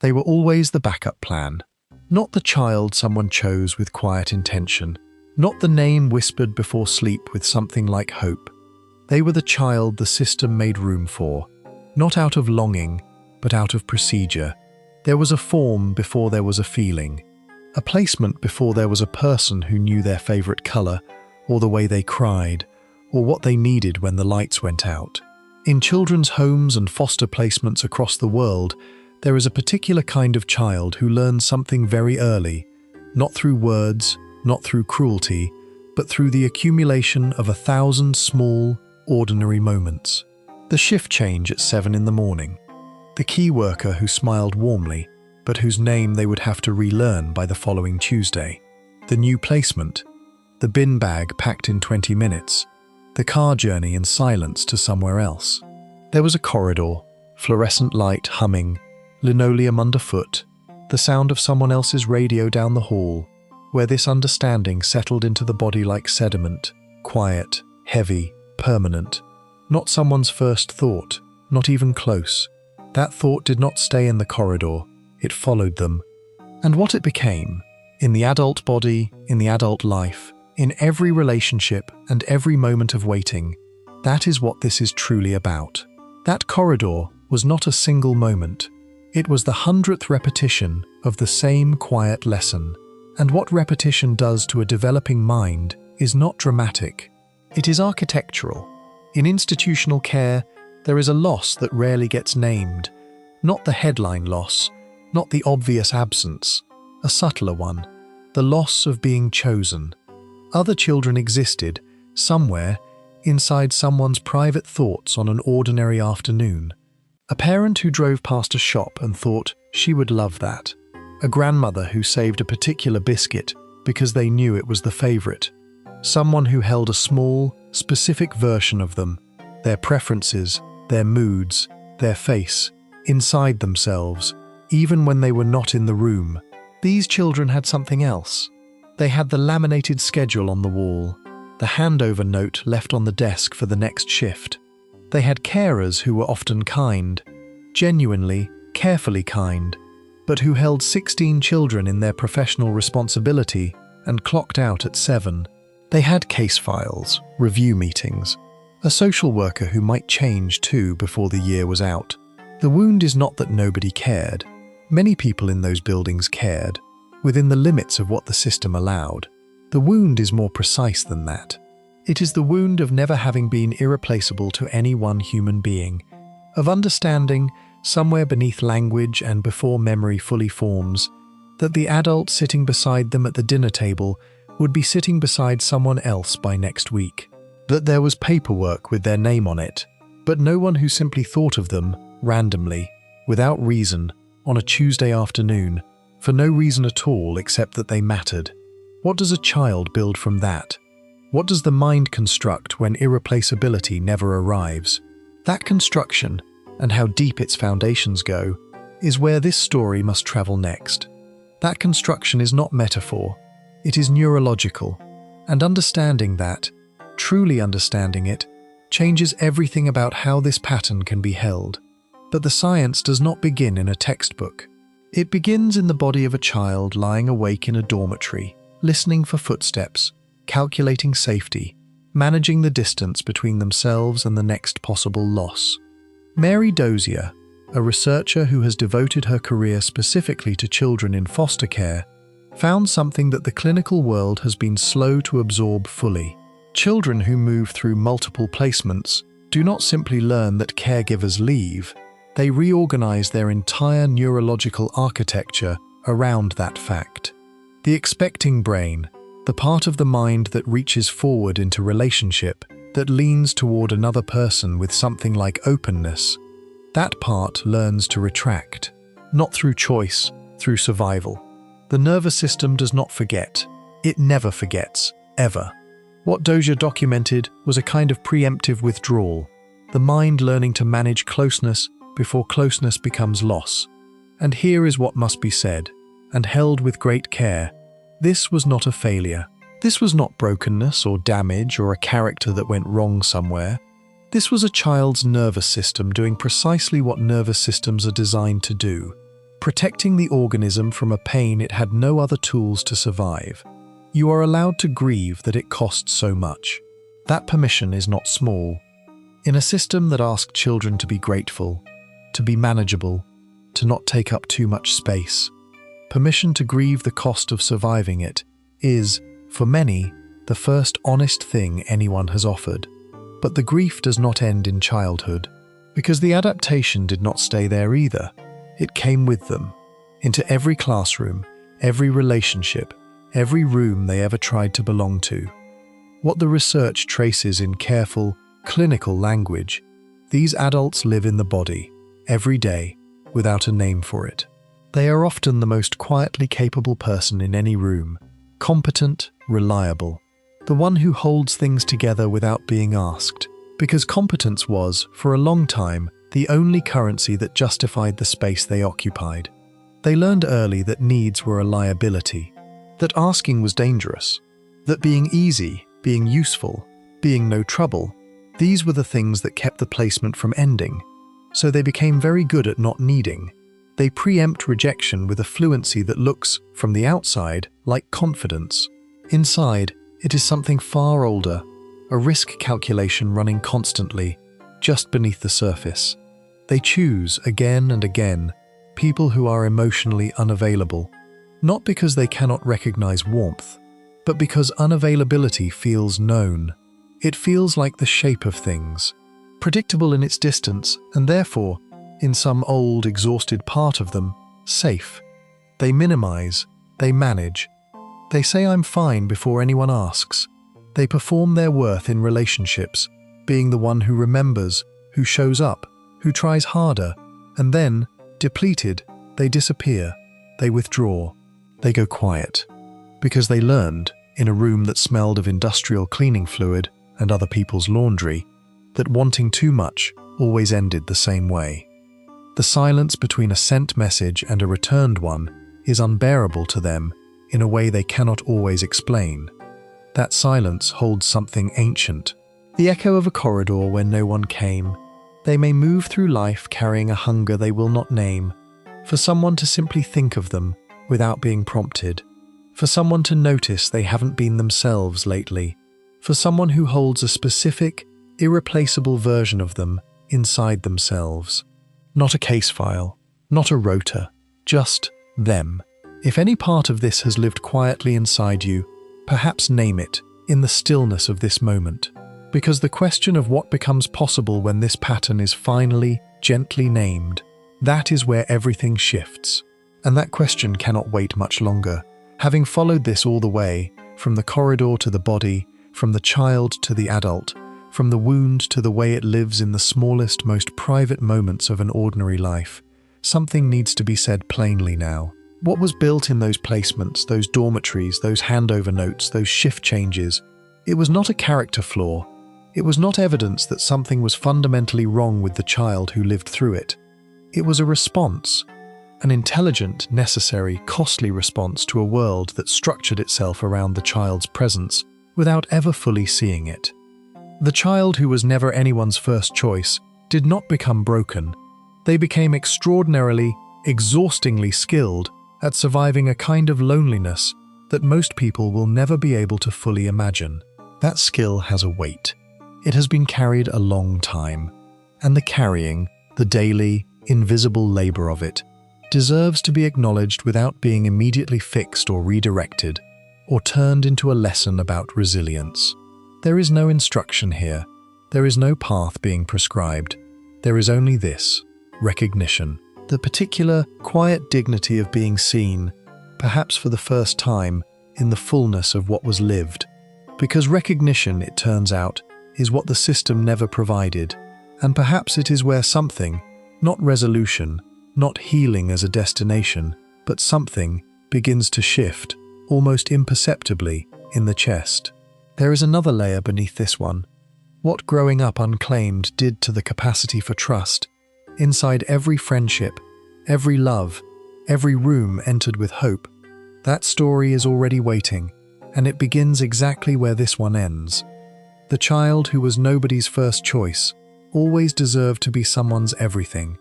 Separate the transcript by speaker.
Speaker 1: They were always the backup plan. Not the child someone chose with quiet intention. Not the name whispered before sleep with something like hope. They were the child the system made room for. Not out of longing, but out of procedure. There was a form before there was a feeling. A placement before there was a person who knew their favorite color, or the way they cried, or what they needed when the lights went out. In children's homes and foster placements across the world, there is a particular kind of child who learns something very early, not through words, not through cruelty, but through the accumulation of 1,000 small, ordinary moments. The shift change at 7 in the morning. The key worker who smiled warmly, but whose name they would have to relearn by the following Tuesday. The new placement. The bin bag packed in 20 minutes. The car journey in silence to somewhere else. There was a corridor, fluorescent light humming, linoleum underfoot, the sound of someone else's radio down the hall, where this understanding settled into the body like sediment, quiet, heavy, permanent. Not someone's first thought, not even close. That thought did not stay in the corridor, it followed them. And what it became, in the adult body, in the adult life, in every relationship and every moment of waiting, that is what this is truly about. That corridor was not a single moment. It was the 100th repetition of the same quiet lesson. And what repetition does to a developing mind is not dramatic. It is architectural. In institutional care, there is a loss that rarely gets named. Not the headline loss, not the obvious absence, a subtler one, the loss of being chosen. Other children existed, somewhere, inside someone's private thoughts on an ordinary afternoon. A parent who drove past a shop and thought she would love that. A grandmother who saved a particular biscuit because they knew it was the favorite. Someone who held a small, specific version of them, their preferences, their moods, their face, inside themselves, even when they were not in the room. These children had something else. They had the laminated schedule on the wall, the handover note left on the desk for the next shift. They had carers who were often kind, genuinely, carefully kind, but who held 16 children in their professional responsibility and clocked out at 7. They had case files, review meetings, a social worker who might change too before the year was out. The wound is not that nobody cared. Many people in those buildings cared, within the limits of what the system allowed. The wound is more precise than that. It is the wound of never having been irreplaceable to any one human being, of understanding, somewhere beneath language and before memory fully forms, that the adult sitting beside them at the dinner table would be sitting beside someone else by next week. That there was paperwork with their name on it, but no one who simply thought of them, randomly, without reason, on a Tuesday afternoon, for no reason at all except that they mattered. What does a child build from that? What does the mind construct when irreplaceability never arrives? That construction, and how deep its foundations go, is where this story must travel next. That construction is not metaphor, it is neurological, and understanding that, truly understanding it, changes everything about how this pattern can be held. But the science does not begin in a textbook. It begins in the body of a child lying awake in a dormitory, listening for footsteps, calculating safety, managing the distance between themselves and the next possible loss. Mary Dozier, a researcher who has devoted her career specifically to children in foster care, found something that the clinical world has been slow to absorb fully. Children who move through multiple placements do not simply learn that caregivers leave, they reorganize their entire neurological architecture around that fact. The expecting brain, the part of the mind that reaches forward into relationship, that leans toward another person with something like openness, that part learns to retract, not through choice, through survival. The nervous system does not forget. It never forgets, ever. What Dozier documented was a kind of preemptive withdrawal, the mind learning to manage closeness before closeness becomes loss. And here is what must be said, and held with great care. This was not a failure. This was not brokenness or damage or a character that went wrong somewhere. This was a child's nervous system doing precisely what nervous systems are designed to do. protecting the organism from a pain it had no other tools to survive. You are allowed to grieve that it costs so much. That permission is not small. In a system that asked children to be grateful, to be manageable, to not take up too much space, permission to grieve the cost of surviving it is, for many, the first honest thing anyone has offered. But the grief does not end in childhood, because the adaptation did not stay there either. It came with them, into every classroom, every relationship, every room they ever tried to belong to. What the research traces in careful, clinical language, these adults live in the body, every day, without a name for it. They are often the most quietly capable person in any room, competent, reliable, the one who holds things together without being asked, because competence was, for a long time, the only currency that justified the space they occupied. They learned early that needs were a liability, that asking was dangerous, that being easy, being useful, being no trouble, these were the things that kept the placement from ending. So they became very good at not needing. They preempt rejection with a fluency that looks, from the outside, like confidence. Inside, it is something far older, a risk calculation running constantly, just beneath the surface. They choose, again and again, people who are emotionally unavailable, not because they cannot recognize warmth, but because unavailability feels known. It feels like the shape of things, predictable in its distance, and therefore, in some old, exhausted part of them, safe. They minimize, they manage. They say I'm fine before anyone asks. They perform their worth in relationships, being the one who remembers, who shows up, who tries harder, and then, depleted, they disappear, they withdraw, they go quiet. Because they learned, in a room that smelled of industrial cleaning fluid and other people's laundry, that wanting too much always ended the same way. The silence between a sent message and a returned one is unbearable to them in a way they cannot always explain. That silence holds something ancient, the echo of a corridor where no one came. They may move through life carrying a hunger they will not name, for someone to simply think of them without being prompted, for someone to notice they haven't been themselves lately, for someone who holds a specific, irreplaceable version of them inside themselves. Not a case file, not a rota, just them. If any part of this has lived quietly inside you, perhaps name it in the stillness of this moment, because the question of what becomes possible when this pattern is finally, gently named, that is where everything shifts. And that question cannot wait much longer. Having followed this all the way, from the corridor to the body, from the child to the adult, from the wound to the way it lives in the smallest, most private moments of an ordinary life, something needs to be said plainly now. What was built in those placements, those dormitories, those handover notes, those shift changes, it was not a character flaw. It was not evidence that something was fundamentally wrong with the child who lived through it. It was a response, an intelligent, necessary, costly response to a world that structured itself around the child's presence without ever fully seeing it. The child who was never anyone's first choice did not become broken. They became extraordinarily, exhaustingly skilled at surviving a kind of loneliness that most people will never be able to fully imagine. That skill has a weight. It has been carried a long time, and the carrying, the daily, invisible labor of it, deserves to be acknowledged without being immediately fixed or redirected, or turned into a lesson about resilience. There is no instruction here. There is no path being prescribed. There is only this, recognition, the particular, quiet dignity of being seen, perhaps for the first time, in the fullness of what was lived. Because recognition, it turns out, is what the system never provided, and perhaps it is where something, not resolution, not healing as a destination, but something begins to shift, almost imperceptibly, in the chest. There is another layer beneath this one. What growing up unclaimed did to the capacity for trust. Inside every friendship, every love, every room entered with hope. That story is already waiting, and it begins exactly where this one ends. The child who was nobody's first choice always deserved to be someone's everything,